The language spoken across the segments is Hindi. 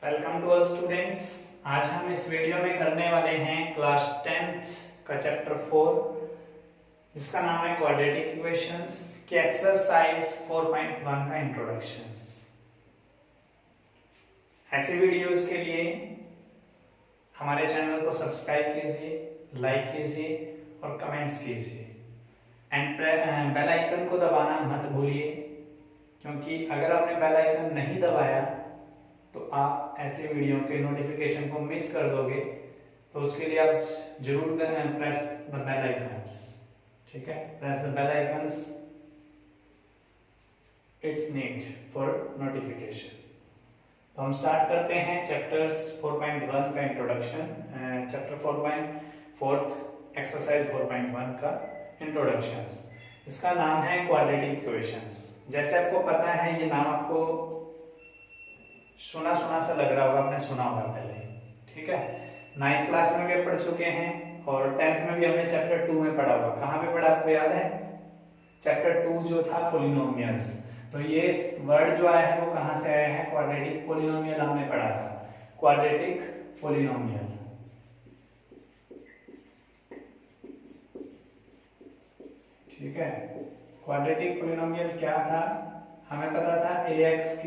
Welcome to all students. आज हम इस वीडियो में करने वाले हैं क्लास 10th का चैप्टर 4 जिसका नाम है क्वाड्रेटिक इक्वेशंस के एक्सरसाइज 4.1 का इंट्रोडक्शंस। ऐसे वीडियोस के लिए हमारे चैनल को सब्सक्राइब कीजिए, लाइक कीजिए और कमेंट्स कीजिए एंड बेल आइकन को दबाना मत भूलिए, क्योंकि अगर आपने बेल आइकन नहीं दबाया तो आप ऐसे वीडियो के नोटिफिकेशन को मिस कर दोगे। तो उसके लिए आप जरूर प्रेस द बेल आइकन्स। ठीक है, press the bell icons, it's need for notification. तो हम स्टार्ट करते हैं चैप्टर्स 4.1 का इंट्रोडक्शन, चैप्टर 4.4 एक्सरसाइज 4.1 का इंट्रोडक्शंस। इसका नाम है क्वाड्रेटिक इक्वेशंस। जैसे आपको पता है, ये नाम आपको सुना सुना सा लग रहा होगा, आपने सुना होगा पहले। ठीक है, 9th क्लास में भी पढ़ चुके हैं और 10th में भी हमने चैप्टर 2 में पढ़ा होगा। कहाँ पे पढ़ा आपको याद है? चैप्टर 2 जो था पॉलिनोमियल्स। तो ये वर्ड जो आया है वो कहाँ से आया है? क्वाड्रेटिक पॉलिनोमियल हमने पढ़ा था, क्वाड्रेटिक पॉलिनोमियल। ठीक है, क्वाड्रेटिक पॉलिनोमियल क्या था? हमें पता था ax²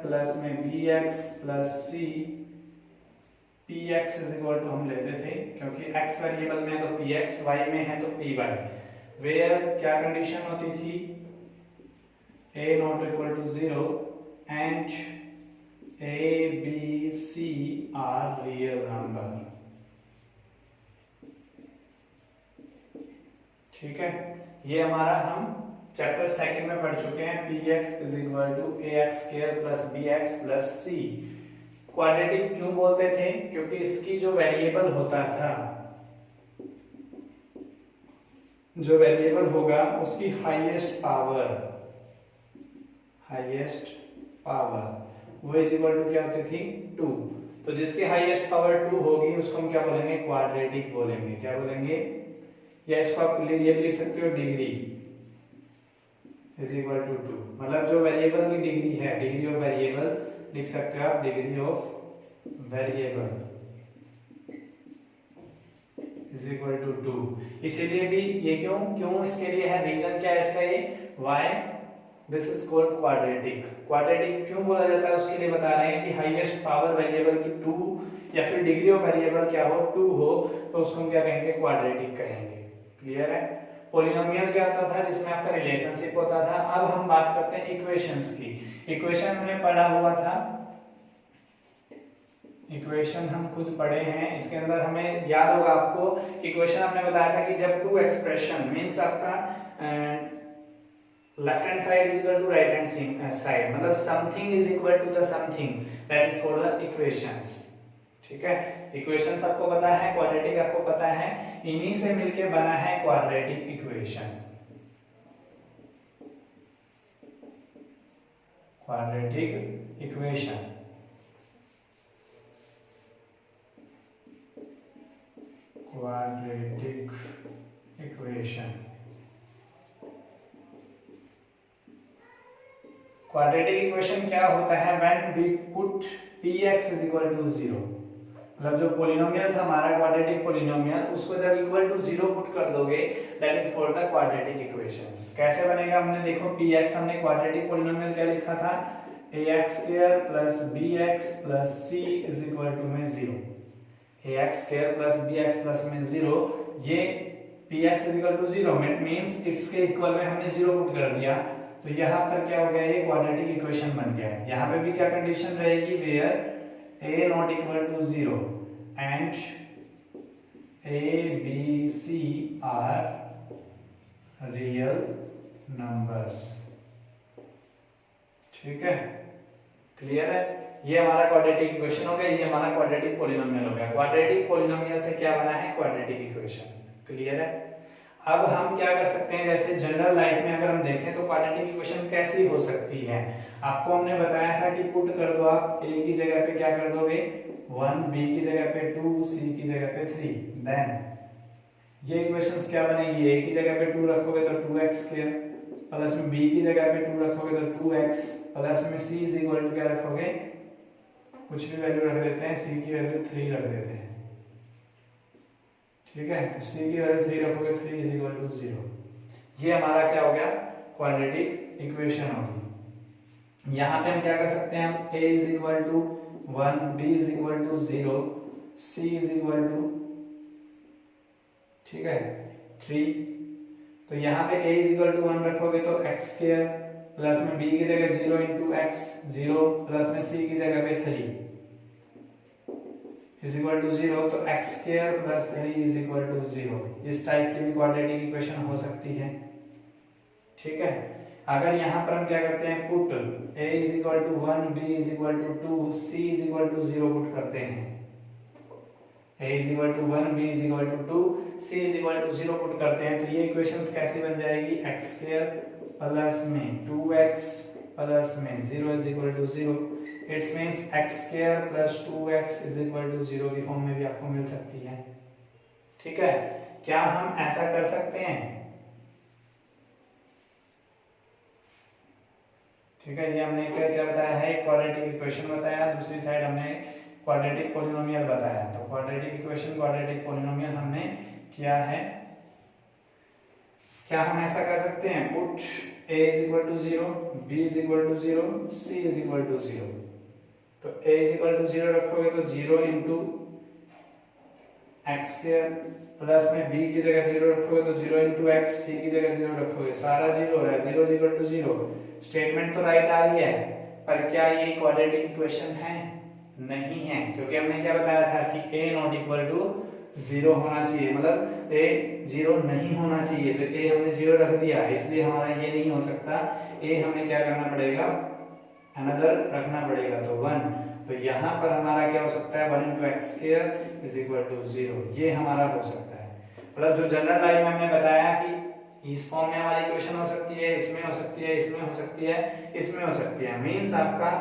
प्लस में bx plus c px is equal to हम लेते थे, क्योंकि x वेरिएबल में है तो px, y में है तो py। वेयर क्या कंडीशन होती थी? a not equal to 0 and a b c are real number. ठीक है, ये हमारा हम चैप्टर 2 में पढ़ चुके हैं। px is equal to ax² plus bx plus c। Quadratic क्यों बोलते थे? क्योंकि इसकी जो वेरिएबल होता था, जो वेरिएबल होगा उसकी हाईएस्ट पावर वो इज इक्वल टू क्या होती थी? 2। तो जिसकी हाईएस्ट पावर 2 होगी उसको हम क्या बोलेंगे? क्वाड्रेटिक बोलेंगे। क्या बोलेंगे? या इसको आप ये भी लिख सकते हो, डिग्री इज इक्वल टू 2। मतलब जो वेरिएबल की डिग्री है, डिग्री ऑफ वेरिएबल लिख सकते हो आप, degree of variable is equal to 2। इसीलिए भी ये क्यों इसके लिए है, रीजन क्या है इसका? ये why this is called quadratic. Quadratic क्यों बोला जाता है उसके लिए बता रहे हैं कि हाईएस्ट पावर वेरिएबल की 2 या फिर डिग्री ऑफ वेरिएबल क्या हो? 2 हो, तो उसको हम क्या कहेंगे? क्वाड्रेटिक कहेंगे। क्लियर है? पॉलिनोमियल क्या होता था? जिसमें आपका रिलेशनशिप होता था। अब हम बात करते हैं इक्वेशंस की। इक्वेशन हमने पढ़ा हुआ था, इक्वेशन हम खुद पढ़े हैं। इसके अंदर हमें याद होगा आपको, इक्वेशन हमने बताया था कि जब टू एक्सप्रेशन मींस आपका left hand side is equal to right hand side, मतलब something is equal to the something, that is called the equations. ठीक है, इक्वेशंस आपको पता है, क्वाड्रेटिक आपको पता है, इन्हीं से मिलके बना है quadratic equation. Quadratic equation quadratic equation quadratic equation क्या होता है? When we put px is equal to 0, मतलब जो पॉलिनोमियल था हमारा क्वाड्रेटिक पॉलिनोमियल, उसको जब इक्वल टू 0 पुट कर दोगे, that is called the quadratic equations. कैसे बनेगा? हमने देखो, px हमने क्वाड्रेटिक पॉलिनोमियल क्या लिखा था? ax² plus bx plus c is equal to में 0। ax² प्लस bx प्लस में 0, ये px is equal to 0 means it's के इक्वल में हमने 0 पुट कर दिया, तो यहाँ पर क्या हो गया? ये क्वाड्रेटिक इक्वेशन बन गया है। यहाँ पे भी क्या कंडीशन रहेगी? Where a not equal to 0 and a b c are real numbers। ठीक है, क्लियर है? ये हमारा क्वाड्रेटिक इक्वेशन हो गया, ये हमारा क्वाड्रेटिक पॉलिनोमियल हो गया। क्वाड्रेटिक पॉलिनोमियल से क्या बना है? Quadratic equation. क्लियर है? अब हम क्या कर सकते हैं, जैसे जनरल लाइफ में अगर हम देखें तो क्वाड्रेटिक इक्वेशन कैसी हो सकती है? आपको हमने बताया था कि पुट कर दो आप, a की जगह पे क्या कर दोगे? 1, b की जगह पे 2, c की जगह पे 3। देन ये इक्वेशंस क्या बनेगी? a की जगह पे 2 रखोगे तो 2x² प्लस में b की जगह पे 2 रखोगे तो 2x प्लस में c इज इक्वल टू क्या रखोगे? कुछ भी वैल्यू रख देते हैं, c की वैल्यू 3 रख देते हैं, ठीक है। तो c की वैल्यू 3 रखोगे, 3 इज इक्वल टू 0। ये हमारा क्या हो गया, क्वाड्रेटिक इक्वेशन होगी। यहाँ पे हम क्या कर सकते हैं, हम a is equal to 1, b is equal to 0, c is equal to, ठीक है, 3। तो यहाँ पे a इज इक्वल टू 1 रखोगे तो x स्क्वायर प्लस में b की जगह 0 इंटू x 0 प्लस में c की जगह पे 3 इज इक्वल टू 0, तो x square plus 3 is equal to 0। इस टाइप की भी क्वाड्रेटिक इक्वेशन हो सकती है, ठीक है। अगर यहाँ पर हम क्या करते हैं, put a is equal to 1, b is equal to 2, c is equal to 0 put करते हैं, a is equal to 1, b is equal to 2, c is equal to 0 put करते हैं, तो ये इक्वेशंस कैसी बन जाएगी, x स्क्वायर प्लस में 2x प्लस में 0 is equal to 0। It's means x square plus 2x is equal to 0 की फॉर्म में भी आपको मिल सकती है, ठीक है। क्या हम ऐसा कर सकते हैं, ठीक है। ये हमने क्या बताया है, क्वाड्रेटिक इक्वेशन बताया, दूसरी साइड हमने क्वाड्रेटिक पॉलिनोमियल बताया। तो क्वाड्रेटिक इक्वेशन, क्वाड्रेटिक पॉलिनोमियल हमने किया है। क्या हम ऐसा कर सकते हैं, put a is equal to 0, b is equal to 0, c is equal to 0। तो a इज इक्वल टू 0 रखोगे तो 0 इंटू एक्स स्क्वायर प्लस में b की जगह 0 रखोगे तो 0 इंटू एक्स, c की जगह 0 रखोगे, सारा 0 हो रहा है, 0 इज इक्वल टू 0। स्टेटमेंट तो राइट आ रही है, पर क्या ये क्वाड्रेटिक इक्वेशन है, नहीं है, क्योंकि हमने क्या बताया था कि a नॉट इक्वल टू 0 होना चाहिए, मतलब a 0 नहीं होना चाहिए, तो a हमने 0 रख दिया, इसलिए हमारा ये नहीं हो सकता। a हमें क्या करना पड़ेगा, अनदर रखना पड़ेगा, तो 1। तो यहाँ पर हमारा क्या हो सकता है, 1 into x square is equal to 0, ये हमारा हो सकता है। मतलब जो जनरल लाइन में हमने बताया कि इस फॉर्म में हमारी इक्वेशन हो सकती है, इसमें हो सकती है, इसमें हो सकती है, इसमें हो सकती है, मींस आपका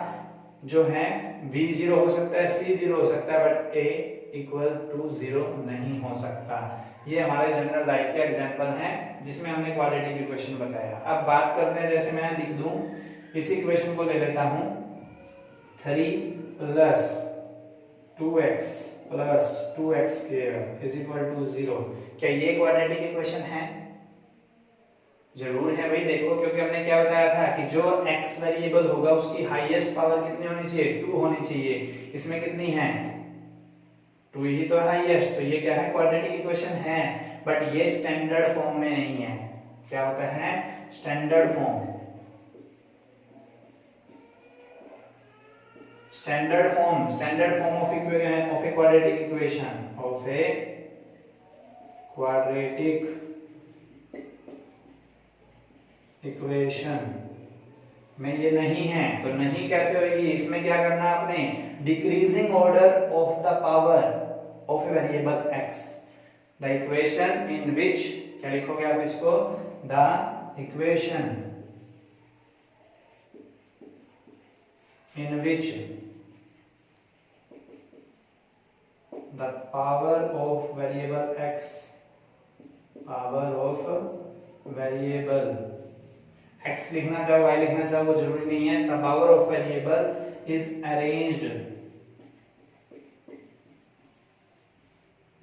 जो है b 0 हो सकता है, c 0 हो सकता है, बट a इक्वल टू 0 नहीं हो सकता। ये हमारे जनरल लाइन के एग्जांपल हैं जिसमें हमने क्वाड्रेटिक इक्वेशन बताया। अब बात करते हैं, जैसे मैं लिख दूं, इसी इक्वेशन को ले लेता हूं, 3 plus 2x plus 2x square is equal to 0। क्या ये क्वाड्रेटिक इक्वेशन है? जरूर है भाई, देखो, क्योंकि हमने क्या बताया था कि जो x वेरिएबल होगा उसकी हाईएस्ट पावर कितनी होनी चाहिए, 2 होनी चाहिए। इसमें कितनी है, 2 ही तो हाईएस्ट, तो ये क्या है, क्वाड्रेटिक इक्वेशन है, बट ये स्टैंडर्ड फॉर्म में नहीं है। क्या होता है, standard form. Standard form of a quadratic equation, of a quadratic equation में ये नहीं है। तो नहीं कैसे होगी, इसमें क्या करना है आपने, decreasing order of the power of a variable x, the equation in which, क्या लिखोगे आप इसको, the equation in which the power of variable x, power of variable x लिखना चाहो, y लिखना चाहो, वो जरूरी नहीं है। The power of variable is arranged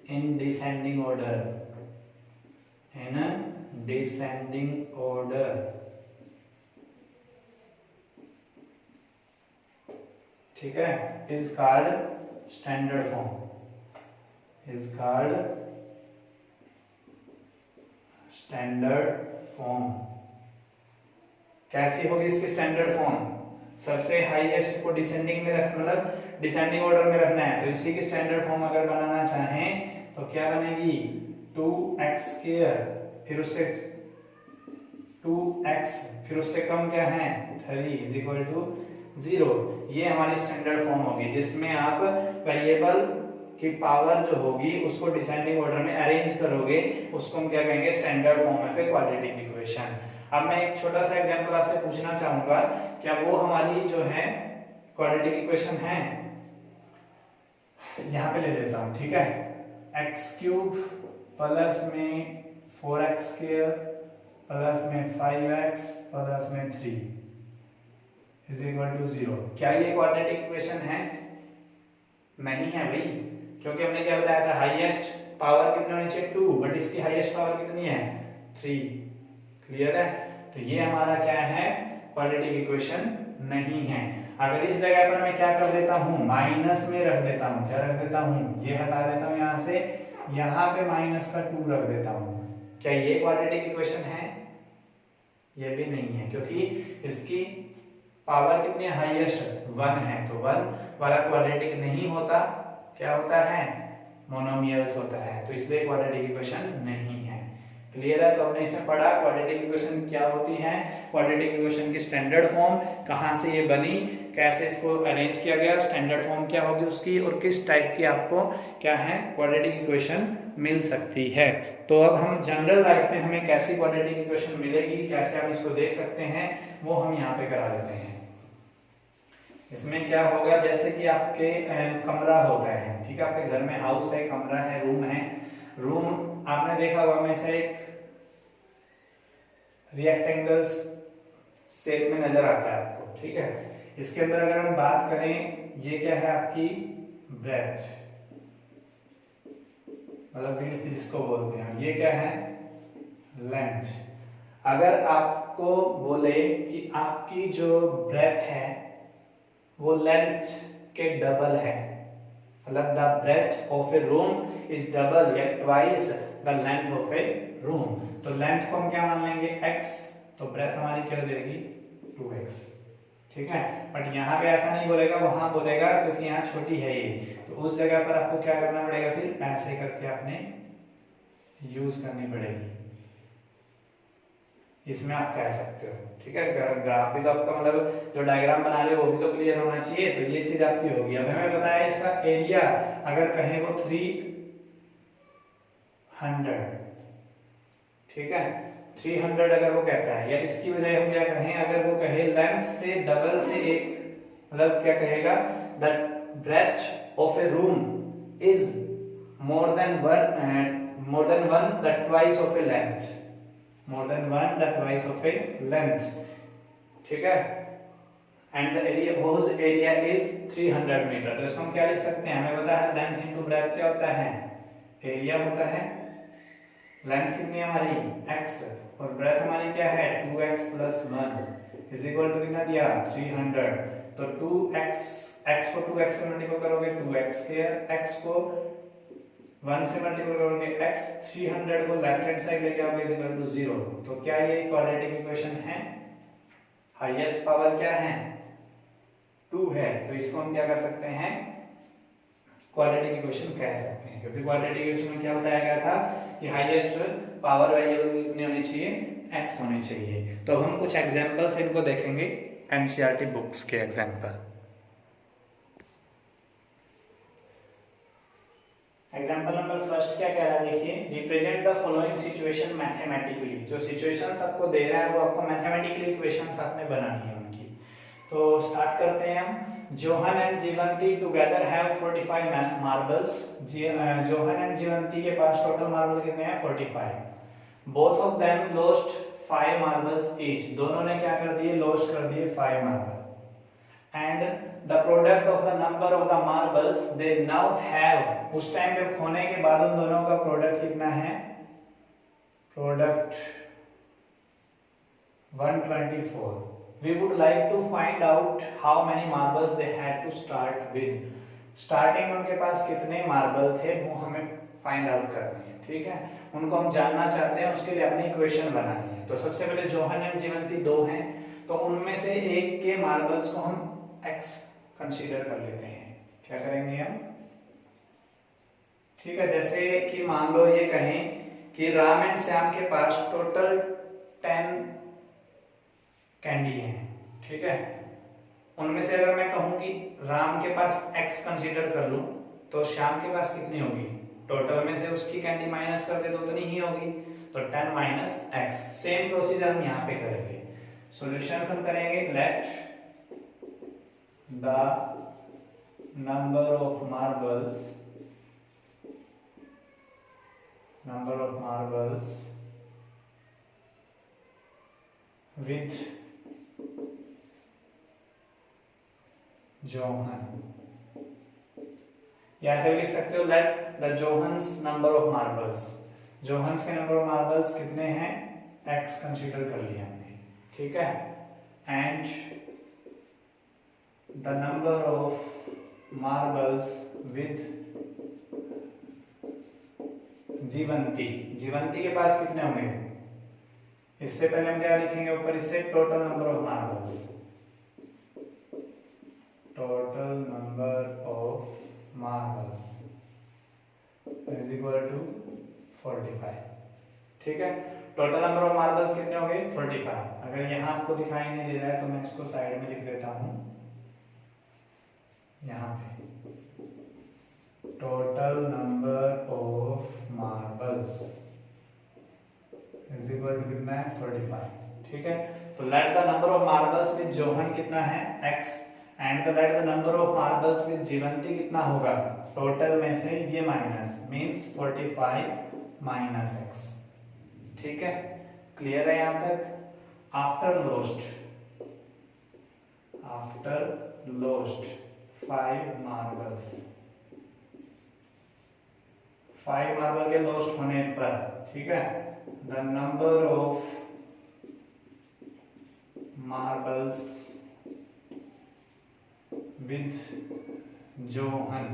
in descending order, in descending order, ठीक है, is called standard form, is called standard form. कैसी होगी इसकी स्टैंडर्ड फॉर्म, सबसे हाईएस्ट को डिसेंडिंग में रख, मतलब डिसेंडिंग ऑर्डर में रखना है, तो इसी की स्टैंडर्ड फॉर्म अगर बनाना चाहें तो क्या बनेगी, 2x स्क्वायर फिर उससे 2x फिर उससे कम क्या है, 3 इज इक्वल टू 0। ये हमारी स्टैंडर्ड फॉर्म होगी, जिसमें आप वेरिएबल की पावर जो होगी उसको डिसेंडिंग ऑर्डर में अरेंज करोगे, उसको हम क्या कहेंगे, standard form of a quadratic equation. अब मैं एक छोटा सा एग्जांपल आपसे पूछना चाहूंगा, क्या वो हमारी जो है क्वाड्रेटिक इक्वेशन है, यहां पे ले लेता हूं, ठीक है, x क्यूब प्लस में 4x स्क्वायर प्लस में 5x प्लस में 3 इज इक्वल टू 0। क्या ये क्वाड्रेटिक इक्वेशन है? नहीं है भाई, क्योंकि हमने क्या बताया था, हाईएस्ट पावर कितनी होनी चाहिए 2, बट इसकी हाईएस्ट पावर कितनी है 3। क्लियर है? तो ये हमारा क्या है, क्वाड्रेटिक इक्वेशन नहीं है। अगर इस जगह पर मैं क्या कर देता हूँ, माइनस में रख देता हूँ, क्या रख देता हूँ, ये हटा देता हूँ यहाँ से, यहाँ पे माइनस का 2 रख देता हूँ, क्या ये क्वाड्रेटिक इक्वेशन है? ये भी नहीं है, क्योंकि इसकी पावर कितनी है, हाईएस्ट 1 है, तो 1 वाला क्वाड्रेटिक नहीं होता, क्या होता है, मोनोमियल्स होता है, तो इसलिए क्वाड्रेटिक इक्वेशन नहीं है। क्लियर है? तो हमने इसमें पढ़ा क्वाड्रेटिक इक्वेशन क्या होती है, क्वाड्रेटिक इक्वेशन की स्टैंडर्ड फॉर्म, कहाँ से ये बनी, कैसे इसको अरेंज किया गया, स्टैंडर्ड फॉर्म क्या होगी उसकी, और किस टाइप की आपको क्या है क्वाड्रेटिक इक्वेशन मिल सकती है। तो अब हम जनरल लाइफ में हमें कैसी क्वाड्रेटिक इक्वेशन मिलेगी, कैसे हम इसको देख सकते हैं, वो हम यहाँ पे करा देते हैं। इसमें क्या होगा, जैसे कि आपके कमरा होता है, ठीक है, आपके घर में हाउस है, कमरा है, रूम है। रूम आपने देखा होगा में से एक रेक्टेंगल्स शेप में नजर आता है आपको, ठीक है। इसके अंदर अगर हम बात करें, ये क्या है आपकी ब्रेथ, मतलब विड्थ जिसको बोलते हैं, ये क्या है लेंथ। अगर आपको बोले कि आपकी जो ब्रेथ है वो लेंथ के डबल है, मतलब the breadth of a room is double या twice the length of a room, तो लेंथ को हम क्या मान लेंगे x, तो ब्रेथ हमारी क्या हो जाएगी 2x, ठीक है। बट यहाँ पे ऐसा नहीं बोलेगा, वहां बोलेगा, क्योंकि यहाँ छोटी है ये, तो उस जगह पर आपको क्या करना पड़ेगा, फिर ऐसे करके आपने यूज करनी पड़ेगी। इसमें आप कह सकते हो, ठीक है। ग्राफ भी तो आपका मतलब जो डायग्राम बना रहे हो वो भी तो क्लियर होना चाहिए, तो ये चीज आपकी होगी। अब हमें बताया इसका एरिया अगर कहें वो 300, ठीक है, 300 अगर वो कहता है, या इसकी बजाय हम क्या कहें, अगर वो कहे लेंथ से डबल से एक, मतलब क्या कहेगा, the breadth of a room is more than one the twice of a length, more than one the twice of a length, ठीक है, and the area whose area is 300 metre. तो इसको हम क्या लिख सकते हैं, हमें पता है लेंथ इनटू ब्रेथ क्या होता है, एरिया होता है। लेंथ कितनी है हमारी x, और ब्रेथ हमारी क्या है 2x + 1 इज इक्वल टू कितना दिया 300, तो 2x, x को 2x से मल्टीप्लाई करोगे 2x स्क्वायर, x को 1 से मल्टीप्लाई करोगे x, 300 को लेफ्ट हैंड साइड लेके आओगे इज इक्वल टू 0। तो क्या ये क्वाड्रेटिक इक्वेशन है, हाईएस्ट पावर क्या है 2 है, तो इसको हम क्या कर सकते हैं, क्वाड्रेटिक इक्वेशन कह सकते हैं, क्योंकि क्वाड्रेटिक इक्वेशन में क्या बताया गया था कि हाईएस्ट पावर वेरिएबल कितनी होनी चाहिए, x होनी चाहिए। तो अब हम कुछ एग्जांपल्स इनको देखेंगे, एनसीईआरटी बुक्स के एग्जांपल। एग्जाम्पल नंबर फर्स्ट क्या कह रहा है, देखिए, represent the following situation mathematically. जो सिचुएशंस आपको दे रहा है वो आपको मैथमेटिकली इक्वेशंस आपने बनानी है उनकी। तो स्टार्ट करते हैं हम। John and Jeevanti together have 45 marbles. John and Jeevanti के पास टोटल मार्बल कितने हैं 45। Both of them lost 5 marbles each. दोनों ने क्या कर दिए, लॉस्ट कर दिए 5 marble. And the product of the number of the marbles they now have. उस टाइम पे खोने के बाद उन दोनों का प्रोडक्ट कितना है, product 124। We would like to find out how many marbles they had to start with. Starting में उनके पास कितने मार्बल थे वो हमें फाइंड आउट करनी है, ठीक है, उनको हम जानना चाहते हैं, उसके लिए अपनी इक्वेशन बनानी है। तो सबसे पहले जोहन एंड जीवंती 2 हैं, तो उनमें से एक के मार्बल्स को हम x कंसीडर कर लेते हैं। क्या करेंगे हम, ठीक है, जैसे कि मान लो ये कहें कि राम एंड श्याम के पास टोटल 10 कैंडी है, ठीक है। उनमें से अगर मैं कहूं कि राम के पास x कंसीडर कर लूं, तो श्याम के पास कितनी होगी, टोटल में से उसकी कैंडी माइनस कर दे तो उतनी ही होगी, तो 10 - x। सेम प्रोसीजर हम यहाँ पे करेंगे। सॉल्यूशंस हम करेंगे, late the number of marbles with Johan या ऐसे भी लिख सकते हो let the John's number of marbles, John's के नंबर ऑफ मार्बल्स कितने हैं, x कंसीडर कर लिया हमने, ठीक है, and the number of marbles with Jeevanti, Jeevanti के पास कितने होंगे, इससे पहले हम क्या लिखेंगे ऊपर, इससे total number of marbles, total number of marbles is equal to 45, ठीक है। टोटल नंबर ऑफ मार्बल्स कितने हो गए 45। अगर यहाँ आपको दिखाई नहीं दे रहा है तो मैं इसको साइड में लिख देता हूँ, यहाँ पे total number of marbles is equal to कितना है 45, ठीक है। तो let the number of marbles with John कितना है x and the let the number of marbles with Jeevanti कितना होगा, टोटल में से ये माइनस मींस 45 माइनस x, ठीक है, क्लियर है यहां तक। आफ्टर लोस्ट 5 मार्बल्स, 5 मार्बल के लॉस्ट होने पर, ठीक है, the number of marbles with Johan,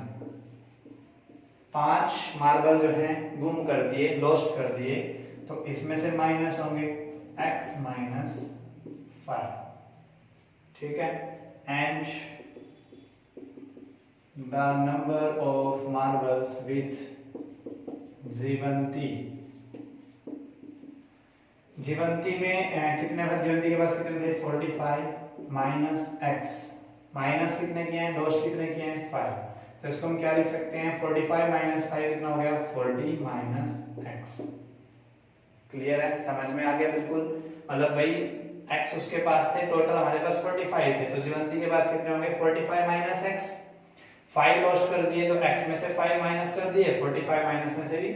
5 marble जो है गुम कर दिए, लॉस्ट कर दिए, तो इसमें से माइनस होंगे x माइनस 5, ठीक है, and the number of marbles with Jeevanti, Jeevanti में कितने बार, जीवंती के पास कितने थे 45 माइनस x, माइनस कितने किए हैं, लॉस्ट कितने किए हैं 5, तो इसको हम क्या लिख सकते हैं 45 माइनस 5 कितना हो गया 40 माइनस x, क्लियर है, समझ में आ गया बिल्कुल। मतलब भाई x उसके पास थे, टोटल हमारे पास 45 थे, तो जीवंती के पास कितने होंगे 45 माइनस x, 5 लॉस्ट कर दिए तो x में से 5 माइनस कर दिए, 45 माइनस में से भी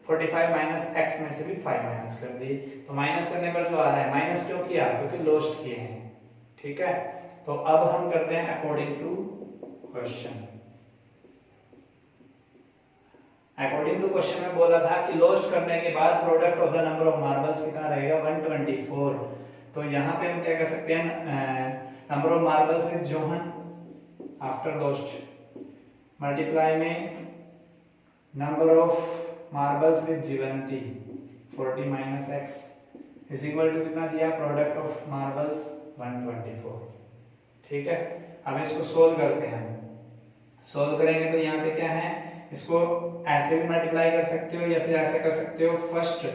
45 माइनस x में से भी 5 माइनस कर दिए, तो माइनस करने पर जो आ रहा है, माइनस क्यों किया, क्योंकि लॉस्ट किए हैं, ठीक है। तो अब हम करते हैं according to question, according to question में बोला था कि लॉस्ट करने के बाद product of the number of marbles कितना रहेगा 124, तो यहाँ पे हम क्या कर सकते हैं, number of marbles with John after lost multiply में number of marbles with Jeevanti 40 minus x is equal to कितना दिया, प्रोडक्ट ऑफ मार्बल्स 124, ठीक है। अब इसको सोल्व करते हैं, सोल्व करेंगे तो यहाँ पे क्या है, इसको ऐसे भी मल्टीप्लाई कर सकते हो या फिर ऐसे कर सकते हो, फर्स्ट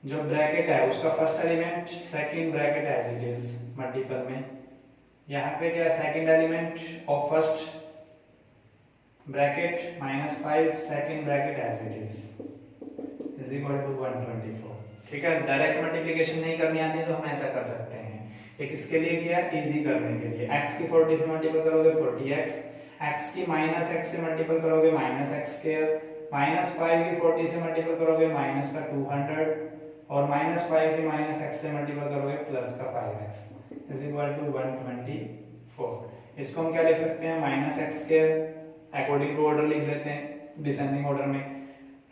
जो ब्रैकेट है उसका first element second bracket as it is multiple में, यहाँ पे क्या second element of first bracket minus 5 second bracket as it is equal to 124, ठीक है। डायरेक्ट मल्टीप्लिकेशन नहीं करनी आती तो हम ऐसा कर सकते हैं, एक इसके लिए किया इजी करने के लिए, x की 40 से मल्टीपल करोगे 40x, x की माइनस x से मल्टीपल करोगे माइनस x स्क्वायर, माइनस 5 की 40 से मल्टीपल करोगे माइनस का 200, और माइनस 5 की माइनस x से मल्टीपल करोगे प्लस का 5x इज इक्वल टू 124। इसको हम क्या लिख सकते हैं, minus x square, according to order लिख लेते हैं डिसेंडिंग ऑर्डर में,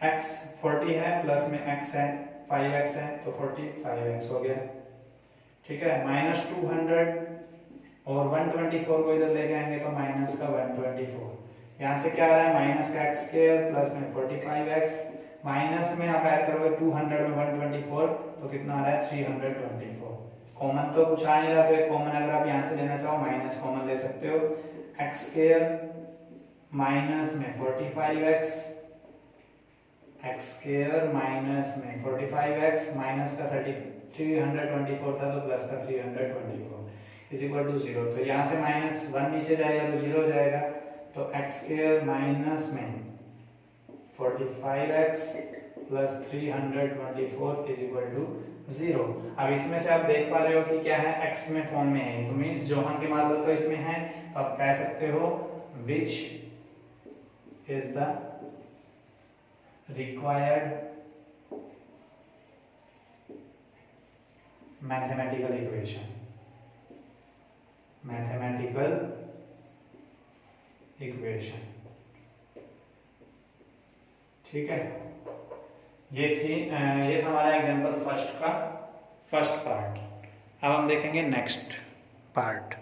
x 40 है प्लस में x है 5x है तो 45x हो गया, ठीक है, माइनस 200 और 124 को इधर लेके आएंगे तो माइनस का 124, यहाँ से क्या आ रहा है माइनस का x स्क्वायर प्लस में 45x, माइनस में आप ऐड करोगे 200 में 124 तो कितना आ रहा है 324, कॉमन तो कुछ आ नहीं रहा, तो एक कॉमन अगर आप यहाँ से लेना चाहो माइनस कॉमन ले सकते हो, x स्क्वायर माइनस में 45x, x स्क्वायर माइनस में 45x, माइनस का 324 था तो प्लस का 324 इज इक्वल टू 0, तो यहाँ से माइनस 1 नीचे जाएगा तो 0 हो जाएगा, तो x स्क्वायर माइनस में 45x plus 324 is equal to 0। अब इसमें से आप देख पा रहे हो कि क्या है, x में फॉर्म में है, तो मींस जोहन के मार्बल तो इसमें है, तो आप कह सकते हो which is the required mathematical equation, mathematical equation, ठीक है, ये था हमारा एग्जांपल फर्स्ट का फर्स्ट पार्ट। अब हम देखेंगे नेक्स्ट पार्ट।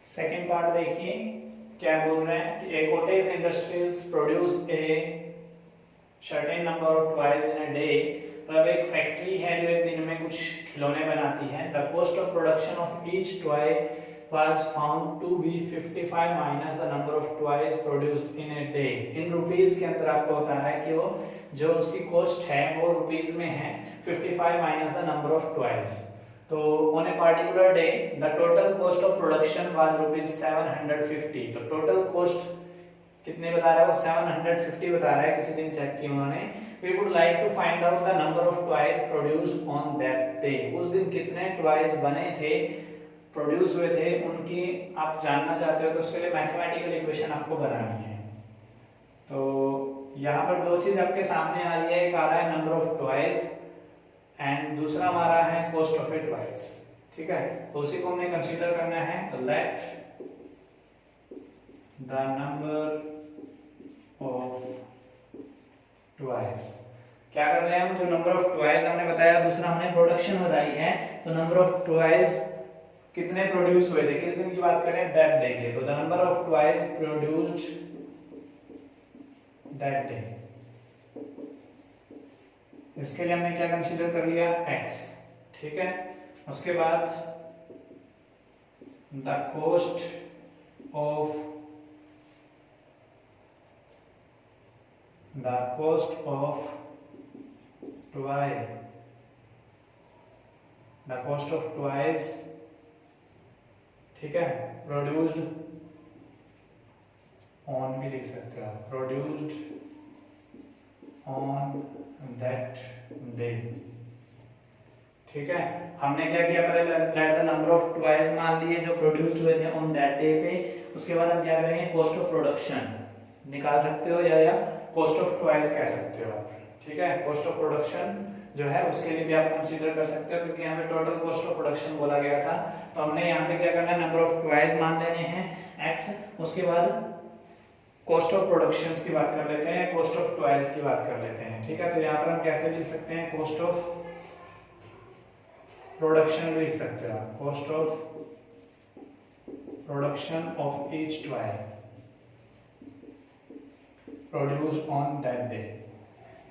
सेकेंड पार्ट देखिए क्या बोल रहे हैं कि a cottage industries produce a certain number of toys in a day. मतलब एक फैक्ट्री है जो एक दिन में कुछ खिलौने बनाती है। The cost of production of each toy was found to be 55 minus the number of toys produced in a day। In rupees के अंदर आपको बता रहा है कि वो जो उसकी कॉस्ट है वो रुपीस में है 55 minus the number of toys. तो on a particular day the total cost of production was rupees 750। तो टोटल कॉस्ट कितने बता रहा है वो 750 बता रहा है, किसी दिन चेक किया उन्होंने। We would like to find out the number of toys produced on that day. उस दिन कितने टॉयज बने थे, प्रोड्यूस हुए थे, उनकी आप जानना चाहते हो तो उसके लिए मैथमेटिकल इक्वेशन आपको बनानी है। तो यहाँ पर दो चीज आपके सामने आ रही है, एक आ रहा है नंबर ऑफ टॉयज एंड दूसरा हमारा है कॉस्ट ऑफ ए टॉयज। ठीक है, तो उसी को हमने कंसीडर करना है। तो let the number of toys, क्या कर रहे हैं हम, जो नंबर ऑफ टॉयज हमने बताया, दूसरा हमने प्रोडक्शन बताई है। तो नंबर ऑफ टॉयज कितने प्रोड्यूस हुए थे, किस दिन की बात करें, दैट डे के। तो the number of toys produced that day, इसके लिए हमने क्या कंसीडर कर लिया, x। ठीक है, उसके बाद the cost of toy, the cost of toys, ठीक है, प्रोड्यूस्ड ऑन भी लिख सकते हो, प्रोड्यूस्ड ऑन दैट डे। ठीक है, हमने क्या किया, पहले late the number of toys मान लिए जो प्रोड्यूस्ड हुए थे ऑन दैट डे पे। उसके बाद हम क्या करेंगे, कॉस्ट ऑफ प्रोडक्शन निकाल सकते हो या कॉस्ट ऑफ टॉयज कह सकते हो आप। ठीक है, कॉस्ट ऑफ प्रोडक्शन जो है उसके लिए भी आप कंसीडर कर सकते हो, क्योंकि यहाँ पे टोटल कॉस्ट ऑफ प्रोडक्शन बोला गया था। तो हमने यहाँ पे क्या करना है, नंबर ऑफ टॉयज मान लेने हैं x, उसके बाद कॉस्ट ऑफ प्रोडक्शंस की बात कर लेते हैं, कॉस्ट ऑफ टॉयज की बात कर लेते हैं। ठीक है, तो यहाँ पर हम कैसे लिख सकते हैं, कॉस्ट ऑफ प्रोडक्शन लिख सकते हो, cost of production of each toy produced on that day.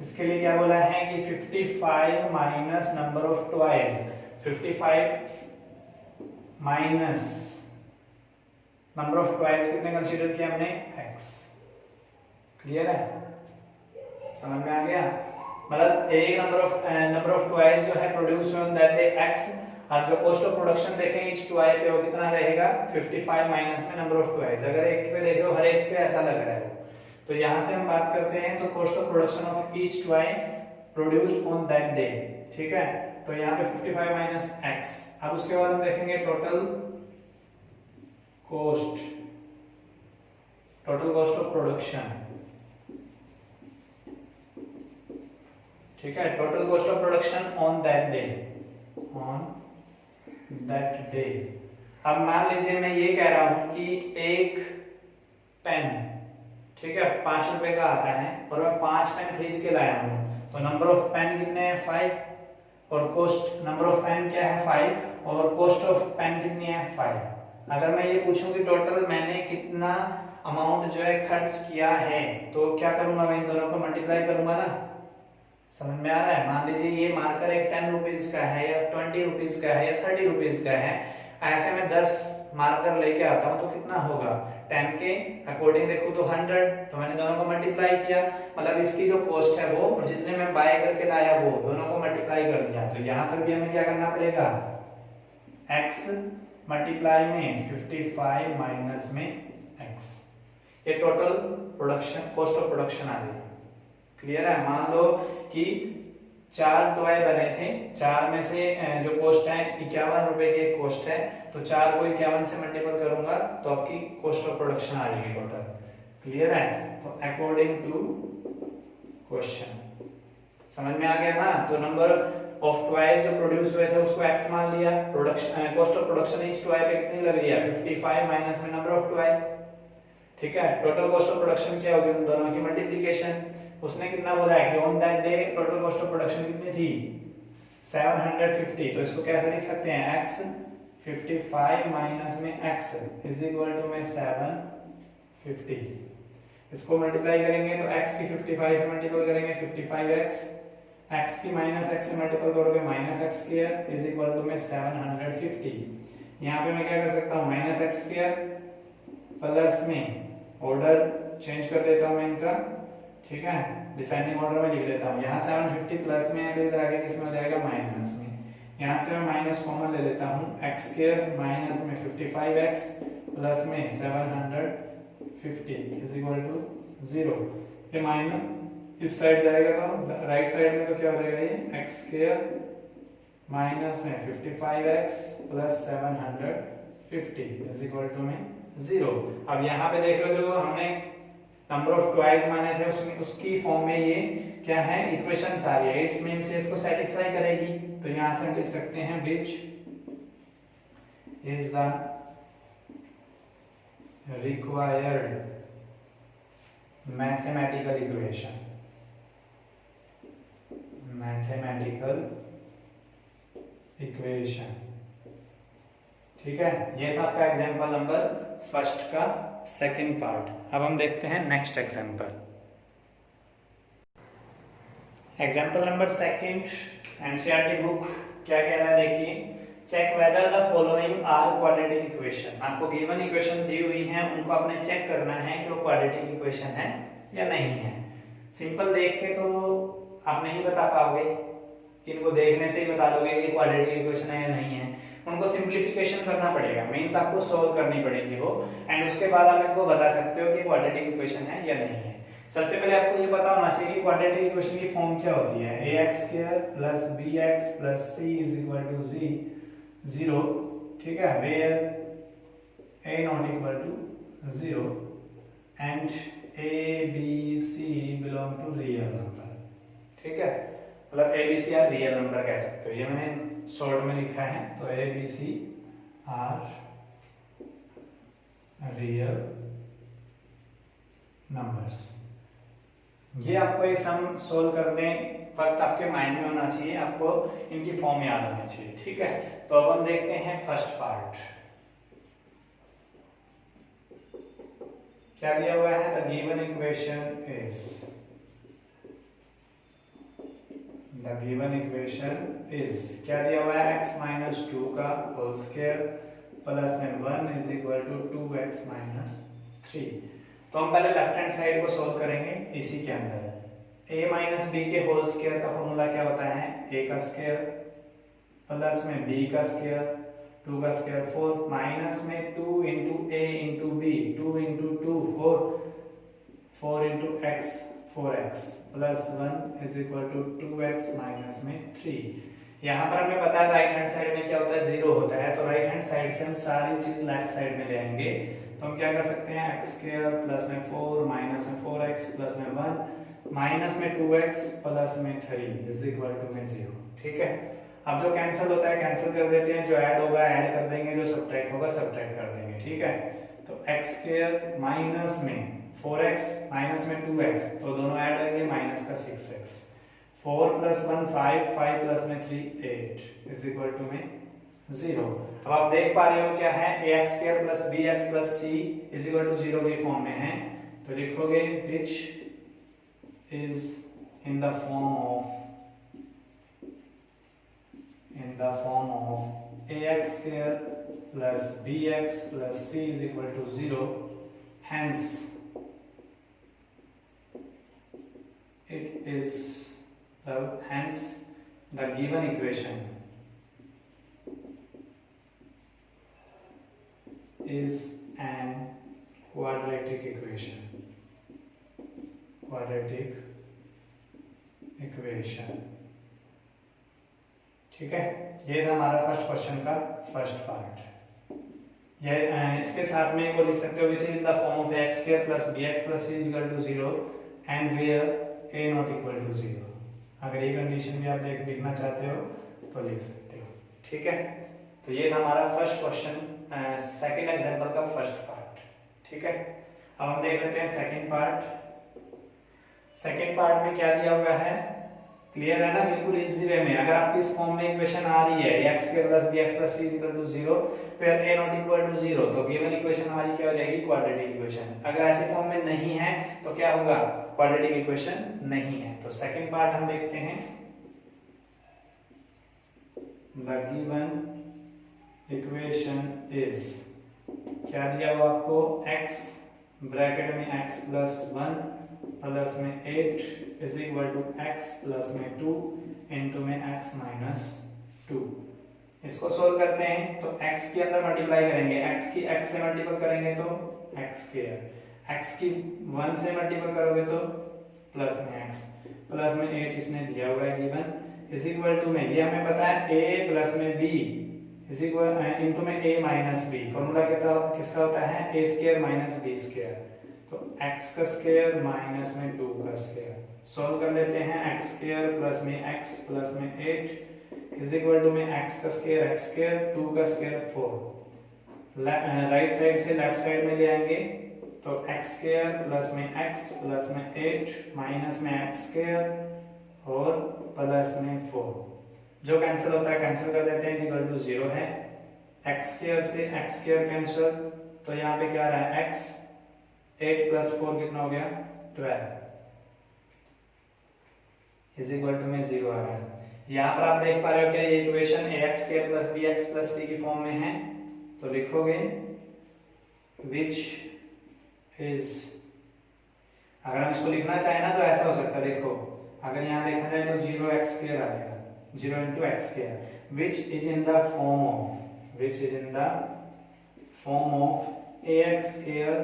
इसके लिए क्या बोला है कि 55 minus number of toys, 55 minus number of toys कितने कंसीडर किया हमने, x। क्लियर है, समझ में आ गया। मतलब एक नंबर ऑफ टॉयज जो है produce on that day x, और जो कॉस्ट ऑफ प्रोडक्शन देखेंगे इच टॉय पे वो कितना रहेगा, 55 माइनस में नंबर ऑफ टॉयज। अगर एक पे देख लो, हर एक पे ऐसा लग रहा है। तो यहां से हम बात करते हैं, तो cost of production of each toy produced on that day. ठीक है, तो यहाँ पे 55 माइनस x। अब उसके बाद हम देखेंगे टोटल कॉस्ट ऑफ प्रोडक्शन। ठीक है, total cost of production on that day. अब मान लीजिए मैं ये कह रहा हूं कि एक पेन, ठीक है, 5 रुपए का आता है और मैं 5 पेन खरीद के लाया हूँ। तो नंबर ऑफ पेन कितने हैं, 5, और कॉस्ट नंबर ऑफ पेन क्या है, 5, और कॉस्ट ऑफ पेन कितनी है, 5। अगर मैं ये पूछूं कि टोटल मैंने कितना अमाउंट जो है खर्च किया है, तो क्या करूंगा, मैं इन दोनों को मल्टीप्लाई करूंगा ना। समझ में आ रहा है। मान लीजिए ये मार्कर एक 10 रुपीज का है या 20 रुपीज का है या 30 रुपीज का है, ऐसे में 10 मार्कर लेके आता हूँ तो कितना होगा, 10 के अकॉर्डिंग देखो तो 100। तो मैंने दोनों को मल्टीप्लाई किया, मतलब इसकी जो कॉस्ट है वो और जितने मैं बाय करके लाया वो दोनों को मल्टीप्लाई कर दिया। तो यहाँ पर भी हमें क्या करना पड़ेगा, x मल्टीप्लाई में 55 माइनस में x, ये total production cost of production आ जाएगी। क्लियर है। मान लो कि 4 टॉय बने थे, 4 में से जो कॉस्ट है 51 रुपए की एक कॉस्ट है, तो 4 को 51 से मल्टीपल करूंगा तो आपकी कॉस्ट ऑफ प्रोडक्शन आ जाएगी टोटल। क्लियर है। तो अकॉर्डिंग टू क्वेश्चन, समझ में आ गया ना। तो नंबर ऑफ टॉय जो प्रोड्यूस हुए थे उसको x मान लिया, production cost of production etch toy पे कितनी लग रही है, 55 माइनस में नंबर ऑफ टॉय। ठीक है। टोटल कॉस्ट ऑफ प्रोडक्शन क्या होगी, उन दोनों की मल्टीप्लिकेशन। उसने कितना बोला है कि on that day total cost of production कितनी थी 750, तो इसको कैसे लिख सकते हैं x 55 माइनस में x इज इक्वल टू में 750। इसको मल्टीप्लाई करेंगे तो x की 55 से मल्टीप्लाई करेंगे 55x, x की माइनस x से मल्टीप्लाई करोगे minus x square is equal to में 750। यहाँ पे मैं क्या कर सकता हूँ माइनस x स्क्वायर प्लस में ऑर्डर चेंज कर देता हूँ मैं इनका, ठीक है, डिसेंडिंग ऑर्डर में लिख देता हूँ। यहाँ 750 प्लस में है, इधर आगे किस में हो जाएगा माइनस में। यहाँ से मैं माइनस कॉमन ले लेता हूँ, x स्क्वायर माइनस में 55x प्लस में 750 इज इक्वल टू 0। ये माइनस इस साइड जाएगा तो राइट साइड में तो क्या हो जाएगा ये x स्क्वायर माइनस में 55x plus 750 is equal to में 0। अब यहाँ पे देख लो जो हमने नंबर ऑफ ट्वाइस माने थे उसमें उसकी फॉर्म में ये क्या है इक्वेशन आ रही है, इट्स मींस ये इसको सेटिस्फाई करेगी। तो यहाँ से हम लिख सकते हैं which is the required mathematical equation, mathematical equation, ठीक है। ये था आपका एग्जांपल नंबर फर्स्ट का सेकंड पार्ट। अब हम देखते हैं next example. Example number second, NCERT book क्या कह रहा है देखिए, check whether the following are quadratic equation. आपको गिवन इक्वेशन दी हुई है, उनको आपने चेक करना है कि वो क्वाड्रेटिक इक्वेशन है या नहीं है। सिंपल देख के तो आप नहीं बता पाओगे, कि इनको देखने से ही बता दोगे कि क्वाड्रेटिक इक्वेशन है या नहीं है। उनको सिंप्लीफिकेशन करना पड़ेगा, मींस आपको सॉल्व करनी पड़ेगी वो, एंड उसके बाद आप इनको बता सकते हो कि क्वाड्रेटिक इक्वेशन है या नहीं है। सबसे पहले आपको ये पता होना चाहिए कि क्वाड्रेटिक इक्वेशन की फॉर्म क्या होती है, ax² plus bx plus c is equal to 0, ठीक है, where a not equal to 0 and a b c belong to real number, ठीक है, मतलब a b c are real number कह सकते हो। ये मैंने शॉर्ट में लिखा है, तो a b c are real numbers. ये आपको ये सम सोल्व करने वक्त आपके माइंड में होना चाहिए, आपको इनकी फॉर्म याद होनी चाहिए, ठीक है। तो अब हम देखते हैं फर्स्ट पार्ट क्या दिया हुआ है। The given equation is, the given equation is क्या दिया हुआ है, x माइनस 2 का होल स्क्वायर प्लस में 1 is equal to 2x minus 3। तो हम पहले लेफ्ट हैंड साइड को सोल्व करेंगे इसी के अंदर। a माइनस बी के होल स्क्वायर का फॉर्मूला क्या होता है, a का स्क्वायर प्लस में b का स्क्वायर 2 का स्क्वायर 4 माइनस में 2 into a into b 2 into 2 4 into x 4x plus 1 is equal to 2x minus में 3। यहाँ पर हमें पता है राइट हैंड साइड में क्या होता है, 0 होता है, तो राइट हैंड साइड से हम सारी चीज लेफ्ट साइड में ले आएंगे। तो हम क्या कर सकते हैं, x स्क्वायर प्लस में 4 माइनस में 4x प्लस में 1 माइनस में 2x प्लस में 3 इज इक्वल टू में 0, ठीक है। अब जो कैंसिल होता है कैंसिल कर देते हैं, जो ऐड होगा ऐड कर देंगे, जो सब्ट्रैक्ट होगा सब्ट्रैक्ट कर देंगे, ठीक है। तो x स्क्वायर माइनस में 4x माइनस में 2x, तो दोनों ऐड होंगे, माइनस का 6x 4 प्लस 1 5 5 प्लस में 3 8 इज इक्वल टू में 0। अब आप देख पा रहे हो क्या है, ax² plus bx plus c is equal to 0 की फॉर्म में है। तो लिखोगे which is in the form of ax² plus bx plus c is equal to 0, hence it is hence the given equation is an quadratic equation, ठीक है। ये था हमारा फर्स्ट क्वेश्चन का फर्स्ट पार्ट। ये इसके साथ में वो लिख सकते हो which is in the form of ax² plus bx plus c is equal to 0 and where a not equal to 0। अगर ये कंडीशन भी आप लिखना चाहते हो तो लिख सकते हो, ठीक है। तो ये था हमारा फर्स्ट क्वेश्चन, सेकंड एग्जांपल का फर्स्ट पार्ट, ठीक है। अब हम देख लेते हैं सेकंड पार्ट। सेकंड पार्ट में क्या दिया हुआ है, क्लियर है ना, बिल्कुल इजी वे में। अगर आपकी इस फॉर्म में इक्वेशन आ रही है x square plus bx plus c equal to 0 फिर a नॉट इक्वल टू 0, तो गिवन इक्वेशन हमारी क्या हो जाएगी, क्वाड्रेटिक इक्वेशन। अगर ऐसे फॉर्म में नहीं है तो क्या होगा, क्वाड्रेटिक इक्वेशन नहीं है। तो सेकंड पार्ट हम देखते हैं, द गिवन इक्वेशन इज, क्या दिया हुआ आपको, x ब्रैकेट में x प्लस 1 प्लस में 8 is equal to x plus में 2 इनटू में x माइनस 2। इसको सोल्व करते हैं तो x के अंदर मल्टीप्लाई करेंगे, x की x से मल्टीपल करेंगे तो x स्क्वायर, x की 1 से मल्टीपल करोगे तो प्लस में x प्लस में 8 इसने दिया हुआ है गिवन इज इक्वल टू में, ये हमें पता है a प्लस में b इज इक्वल इनटू में a माइनस b। फॉर्मूला किसका होता है, a square minus b square, तो x का स्क्वायर माइनस में 2 का स्क्वायर। सॉल्व कर लेते हैं, x स्क्वायर प्लस में x प्लस में 8 इज इक्वल टू में x का स्क्वायर x स्क्वायर 2 का स्क्वायर 4। राइट साइड से लेफ्ट साइड में ले आएंगे तो x स्क्वायर प्लस में x प्लस में 8 माइनस में x स्क्वायर और प्लस में 4, जो कैंसिल होता है कैंसिल कर देते हैं, इक्वल टू 0 है। x स्क्वायर से x स्क्वायर कैंसिल, तो यहाँ पे क्या आ रहा है, x 8 प्लस 4 कितना हो गया, 12 इज इक्वल टू में 0 आ रहा है। यहाँ पर आप देख पा रहे हो क्या, ये equation ax square plus bx plus c की फॉर्म में है, तो लिखोगे which is, अगर हम इसको लिखना चाहें ना तो ऐसा हो सकता है, देखो अगर यहाँ देखा जाए तो 0x स्क्वायर आ जाएगा, 0 into x square, which is in the form of ax square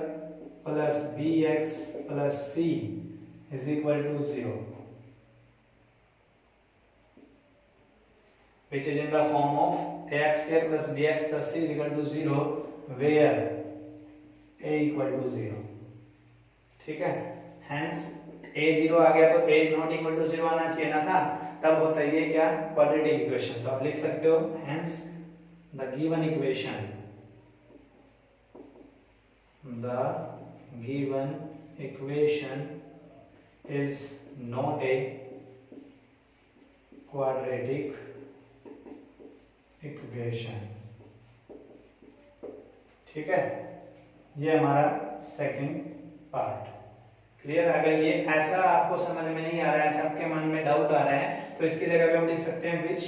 plus bx plus c is equal to 0, which is in the form of ax square plus bx plus c is equal to 0 where a equal to 0। ठीक है, hence a 0 आ गया तो a not equal to 0 आना चाहिए ना था, तब होता है ये क्या, क्वाड्रेटिक इक्वेशन। तो आप लिख सकते हो hence the given equation is not a quadratic equation। ठीक है, ये हमारा सेकंड पार्ट क्लियर। अगर ये ऐसा आपको समझ में नहीं आ रहा है, ऐसा आपके मन में डाउट आ रहा है, तो इसकी जगह पे हम लिख सकते हैं which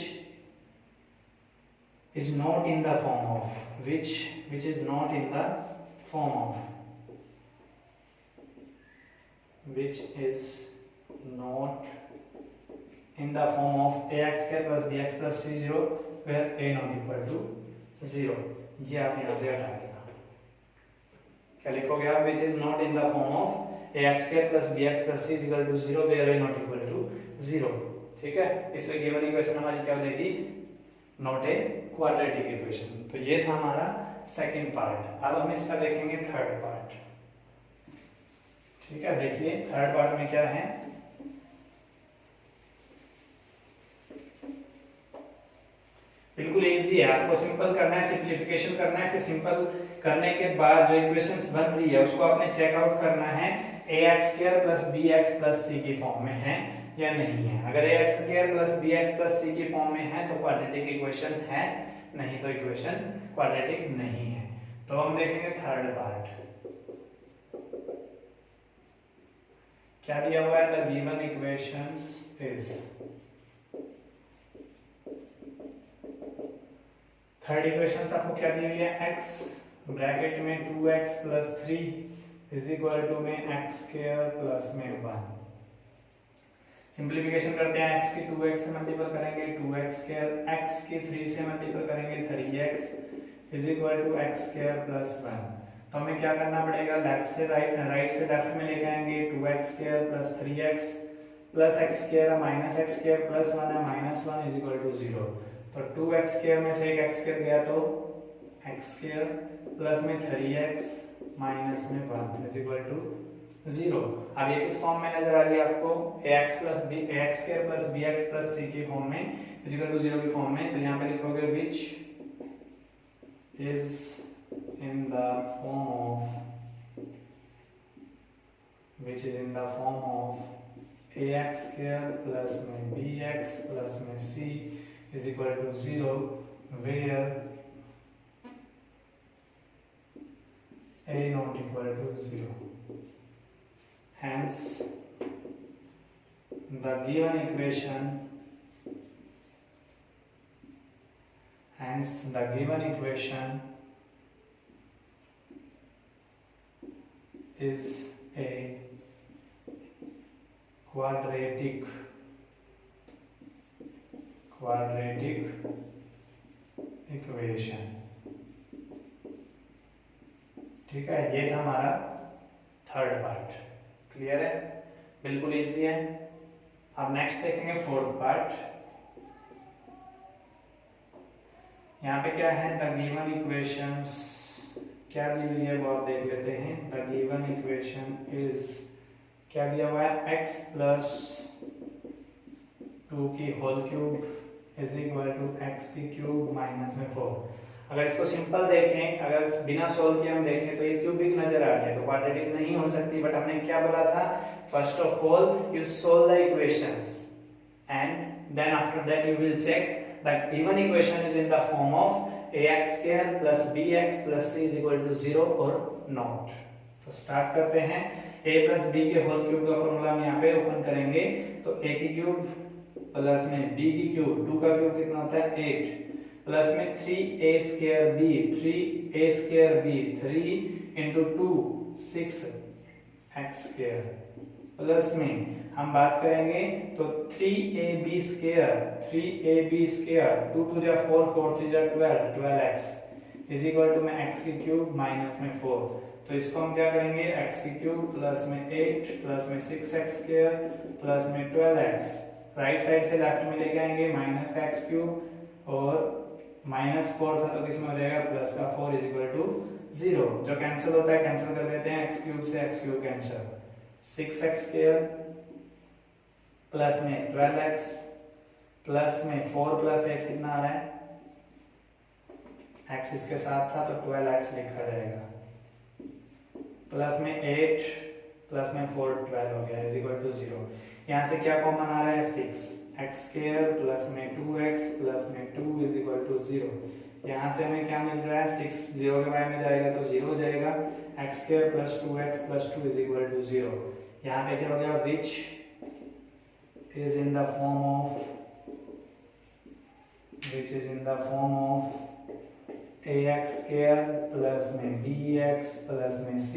is not in the form of, which is not in the form of, which is not in the form of ax square plus bx plus c 0 where a not equal to 0। ये आप यहाँ से हटा देना, क्या लिखोगे आप, which is not in the form of ax square plus bx plus c is equal to 0 where a not equal to 0। ठीक है, इसलिए गिवन इक्वेशन हमारी क्या हो जाएगी, नॉट ए क्वाड्रेटिक इक्वेशन। तो ये था हमारा सेकंड पार्ट। अब हम इसका देखेंगे थर्ड पार्ट। ठीक है, देखिए थर्ड पार्ट में क्या है, बिल्कुल इजी है, आपको सिंपल करना है, सिंपलीफिकेशन करना है, फिर सिंपल करने के बाद जो इक्वेशंस बन रही है उसको आपने चेक आउट करना है ax square plus bx plus c की फॉर्म में है या नहीं है। अगर ax square plus bx plus c की फॉर्म में है तो क्वाड्रेटिक इक्वेशन है, नहीं तो इक्वेशन क्वाड्रेटिक नहीं है। तो हम देखेंगे थर्ड पार्ट, क्या दिया हुआ है, the given equations is, third equations आपको क्या दी हुई है, x ब्रैकेट में 2x plus 3 is equal to में x स्क्वायर प्लस में 1। सिंपलीफिकेशन करते हैं, x की 2x से मल्टीपल करेंगे 2x स्क्वायर, x की 3 से मल्टीपल करेंगे 3x is equal to x square plus 1। तो हमें क्या करना पड़ेगा, लेफ्ट से राइट से लेफ्ट में लेके आएंगे, 2x square plus 3x plus x square minus x square plus 1 है, माइनस 1 इज इक्वल टू 0। तो 2x स्क्वायर में से एक x स्क्वायर गया तो x स्क्वायर प्लस में 3x माइनस में 1 इज इक्वल टू 0। अब ये किस फॉर्म में नजर आ रही है आपको, ax square plus bx plus c की फॉर्म में इज इक्वल टू 0 की फॉर्म में। तो यहाँ पे लिखोगे which is in the form of which is in the form of ax square plus में bx plus में c is equal to 0 where a not equal to 0. Hence the given equation is a quadratic equation. ठीक है, ये था हमारा थर्ड पार्ट। क्लियर है, बिल्कुल इजी है। अब नेक्स्ट देखेंगे फोर्थ पार्ट। यहाँ पे क्या है, द गिवन इक्वेशंस क्या दी हुई है वो आप देख लेते हैं। द गिवन इक्वेशन इज, क्या दिया हुआ है, x प्लस 2 की whole cube is equal to x की क्यूब माइनस में 4। अगर इसको सिंपल देखें, अगर बिना सोल्व किए हम देखें तो ये क्यूबिक नजर आ रही है, तो क्वाड्रेटिक नहीं हो सकती। बट हमने क्या बोला था, first of all you solve the equations and then after that you will check that given equation is in the form of ax square plus bx plus c is equal to 0 और not। तो स्टार्ट करते हैं। a plus b के होल क्यूब का फॉर्मूला हम यहाँ पे ओपन करेंगे, तो a की क्यूब प्लस में b की क्यूब, 2 का क्यूब कितना होता है 8, प्लस में 3a square b, 3a square b, 3 into 2 6x square, plus में हम बात करेंगे तो 3ab square, 3ab square, 2 2 जा 4, 4 3 जा 12, 12x इज इक्वल टू में x की क्यूब माइनस में 4। तो इसको हम क्या करेंगे, x की क्यूब प्लस में 8 प्लस में 6x स्क्वायर प्लस में 12x, राइट साइड से लेफ्ट में लेके आएंगे माइनस का x क्यूब और माइनस 4 था तो किसमें हो जाएगा प्लस का 4 इज इक्वल टू 0। जो कैंसिल होता है कैंसिल कर देते हैं, x क्यूब से x cube cancel, 6x square plus में 12x प्लस में 4 प्लस 8 कितना आ रहा है, x इसके साथ था तो 12x लिखा जाएगा, प्लस में 8 प्लस में 4 12 हो गया इज इक्वल टू 0। यहाँ से क्या कॉमन आ रहा है 6x स्क्वायर प्लस में 2x प्लस में 2 इज इक्वल टू 0। यहाँ से हमें क्या मिल रहा है 6 0 के बारे में जाएगा तो 0 हो जाएगा, x square plus 2x plus 2 is equal to 0। यहाँ पे क्या हो गया, विच is in the form of ax square plus में bx plus में c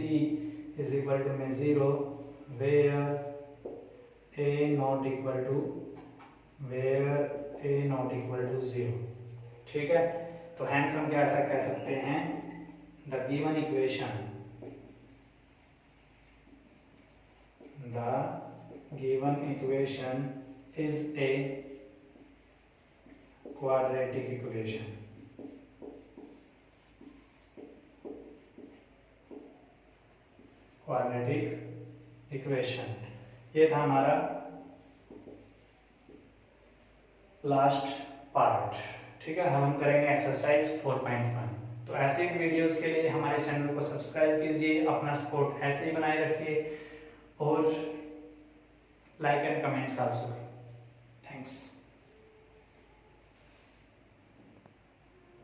is equal to में 0 where a not equal to 0। ठीक है, तो hence हम क्या ऐसा कह सकते हैं, the given equation is a quadratic equation। ये था हमारा लास्ट पार्ट। ठीक है, हम करेंगे एक्सरसाइज 4.1। तो ऐसे ही वीडियोस के लिए हमारे चैनल को सब्सक्राइब कीजिए, अपना सपोर्ट ऐसे ही बनाए रखिए और like and comments also. Thanks.